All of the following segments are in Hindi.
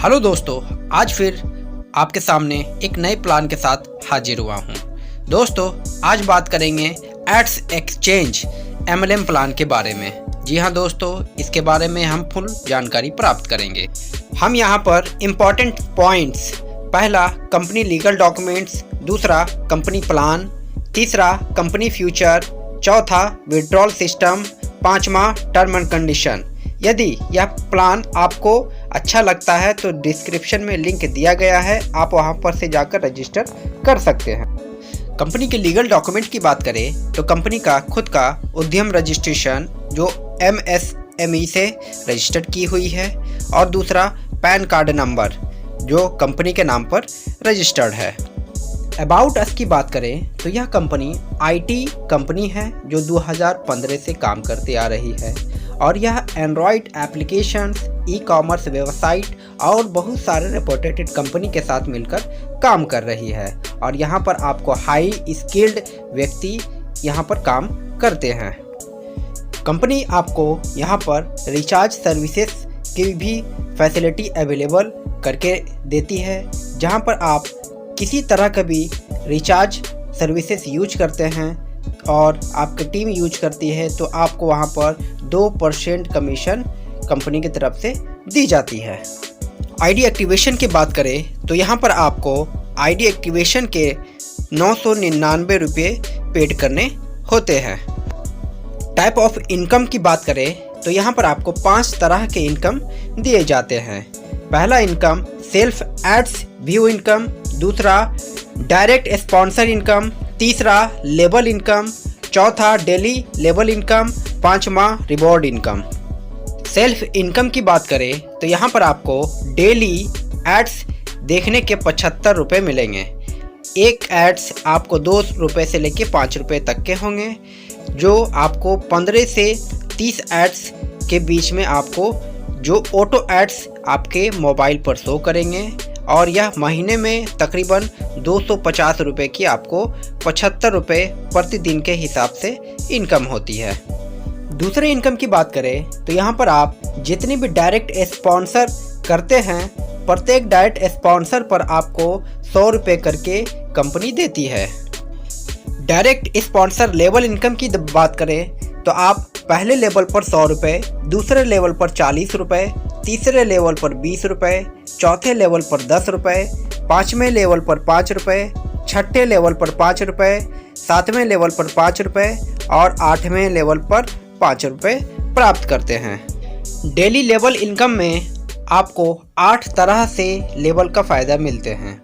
हेलो दोस्तों, आज फिर आपके सामने एक नए प्लान के साथ हाजिर हुआ हूँ। दोस्तों, आज बात करेंगे एड्स एक्सचेंज MLM प्लान के बारे में। जी हाँ दोस्तों, इसके बारे में हम फुल जानकारी प्राप्त करेंगे। हम यहाँ पर इम्पॉर्टेंट पॉइंट्स, पहला कंपनी लीगल डॉक्यूमेंट्स, दूसरा कंपनी प्लान, तीसरा कंपनी फ्यूचर, चौथा विड्रॉल सिस्टम, पाँचवा टर्म एंड कंडीशन। यदि यह प्लान आपको अच्छा लगता है तो डिस्क्रिप्शन में लिंक दिया गया है, आप वहां पर से जाकर रजिस्टर कर सकते हैं। कंपनी के लीगल डॉक्यूमेंट की बात करें तो कंपनी का खुद का उद्यम रजिस्ट्रेशन जो MSME से रजिस्टर्ड की हुई है, और दूसरा पैन कार्ड नंबर जो कंपनी के नाम पर रजिस्टर्ड है। अबाउट अस की बात करें तो यह कंपनी IT कंपनी है जो 2015 से काम करते आ रही है, और यह एंड्रॉयड एप्लीकेशंस, ई-कॉमर्स वेबसाइट और बहुत सारे रेपुटेड कंपनी के साथ मिलकर काम कर रही है। और यहाँ पर आपको हाई स्किल्ड व्यक्ति यहाँ पर काम करते हैं। कंपनी आपको यहाँ पर रिचार्ज सर्विसेज की भी फैसिलिटी अवेलेबल करके देती है, जहाँ पर आप किसी तरह का भी रिचार्ज सर्विसेज यूज करते हैं और आपकी टीम यूज करती है तो आपको वहां पर 2% कमीशन कंपनी की तरफ से दी जाती है। ID एक्टिवेशन की बात करें तो यहाँ पर आपको ID एक्टिवेशन के 999 रुपये पेड करने होते हैं। टाइप ऑफ इनकम की बात करें तो यहाँ पर आपको 5 तरह के इनकम दिए जाते हैं। पहला income self ads view income, दूसरा डायरेक्ट स्पॉन्सर इनकम, तीसरा लेबल इनकम, चौथा डेली लेबल इनकम, पांचवा रिवॉर्ड इनकम। सेल्फ इनकम की बात करें तो यहाँ पर आपको डेली एड्स देखने के 75 रुपये मिलेंगे। एक एड्स आपको 2 रुपये से लेके 5 रुपये तक के होंगे, जो आपको 15 से 30 एड्स के बीच में आपको जो ऑटो एड्स आपके मोबाइल पर शो करेंगे, और यह महीने में तकरीबन 250 रुपये की आपको 75 रुपये प्रतिदिन के हिसाब से इनकम होती है। दूसरे इनकम की बात करें तो यहाँ पर आप जितनी भी डायरेक्ट स्पॉन्सर करते हैं, प्रत्येक डायरेक्ट स्पॉन्सर पर आपको 100 रुपये करके कंपनी देती है। डायरेक्ट स्पॉन्सर लेवल इनकम की बात करें तो आप पहले लेवल पर 100 रुपये, दूसरे लेवल पर 40 रुपये, तीसरे लेवल पर 20 रुपये, चौथे लेवल पर 10 रुपये, पाँचवें लेवल पर 5 रुपये, छठे लेवल पर 5 रुपये, सातवें लेवल पर 5 रुपये और 8वें लेवल पर 5 रुपये प्राप्त करते हैं। डेली लेवल इनकम में आपको 8 तरह से लेवल का फ़ायदा मिलते हैं।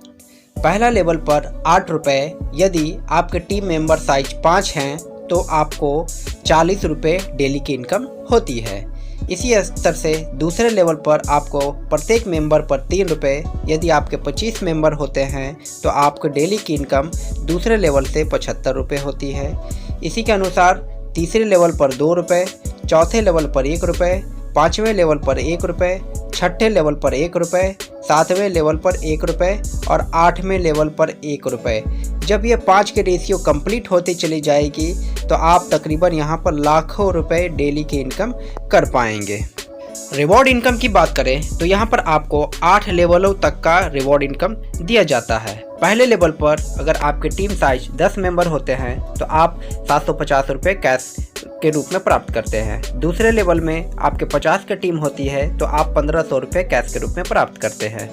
पहला लेवल पर 8 रुपये, यदि आपके टीम मेंबर साइज 5 हैं तो आपको 40 रुपये डेली की इनकम होती है। इसी स्तर से दूसरे लेवल पर आपको प्रत्येक मेंबर पर 3 रुपये, यदि आपके 25 मेंबर होते हैं तो आपको डेली की इनकम दूसरे लेवल से 75 रुपये होती है। इसी के अनुसार तीसरे लेवल पर 2 रुपये, चौथे लेवल पर 1 रुपये, पाँचवें लेवल पर 1 रुपये, छठे लेवल पर 1 रुपये, सातवें लेवल पर 1 रुपये और 8वें लेवल पर 1 रुपये। जब ये 5 के रेशियो कंप्लीट होती चली जाएगी तो आप तकरीबन यहाँ पर लाखों रुपए डेली की इनकम कर पाएंगे। रिवॉर्ड इनकम की बात करें तो यहाँ पर आपको 8 लेवलों तक का रिवॉर्ड इनकम दिया जाता है। पहले लेवल पर अगर आपके टीम साइज 10 मेंबर होते हैं तो आप 750 रुपये कैश के रूप में प्राप्त करते हैं। दूसरे लेवल में आपके 50 की टीम होती है तो आप 1500 रुपये कैश के रूप में प्राप्त करते हैं।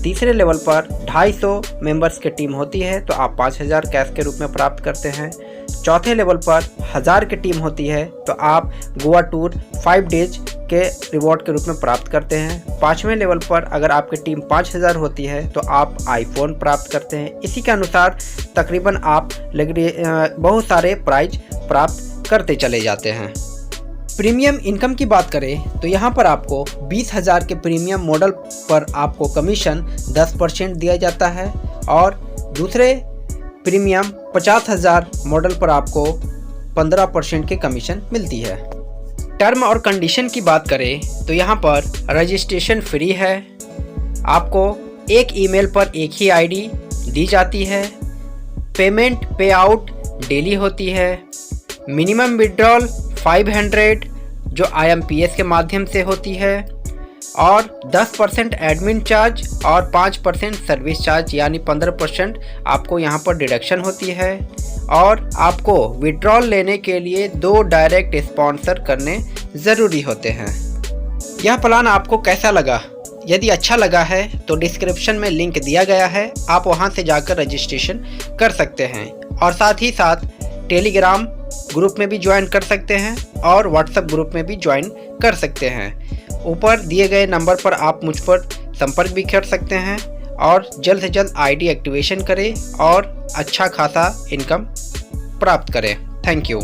तीसरे लेवल पर 250 मेंबर्स की टीम होती है तो आप 5000 कैश के रूप में प्राप्त करते हैं। चौथे लेवल पर 1000 की टीम होती है तो आप गोवा टूर 5 डेज के रिवॉर्ड के रूप में प्राप्त करते हैं। पाँचवें लेवल पर अगर आपकी टीम 5000 होती है तो आप आईफोन प्राप्त करते हैं। इसी के अनुसार तकरीबन आप बहुत सारे प्राइज प्राप्त करते चले जाते हैं। प्रीमियम इनकम की बात करें तो यहाँ पर आपको 20,000 के प्रीमियम मॉडल पर आपको कमीशन 10% दिया जाता है, और दूसरे प्रीमियम 50,000 मॉडल पर आपको 15% की कमीशन मिलती है। टर्म और कंडीशन की बात करें तो यहाँ पर रजिस्ट्रेशन फ्री है, आपको एक ईमेल पर एक ही ID दी जाती है, पेमेंट पे आउट डेली होती है, मिनिमम विड्रॉल 500 जो IMPS के माध्यम से होती है, और 10% एडमिन चार्ज और 5% सर्विस चार्ज यानी 15% आपको यहाँ पर डिडक्शन होती है। और आपको विड्रॉल लेने के लिए 2 डायरेक्ट स्पॉन्सर करने ज़रूरी होते हैं। यह प्लान आपको कैसा लगा? यदि अच्छा लगा है तो डिस्क्रिप्शन में लिंक दिया गया है, आप वहां से जाकर रजिस्ट्रेशन कर सकते हैं और साथ ही साथ टेलीग्राम ग्रुप में भी ज्वाइन कर सकते हैं और व्हाट्सएप ग्रुप में भी ज्वाइन कर सकते हैं। ऊपर दिए गए नंबर पर आप मुझ पर संपर्क भी कर सकते हैं और जल्द से जल्द आईडी एक्टिवेशन करें और अच्छा खासा इनकम प्राप्त करें। Thank you.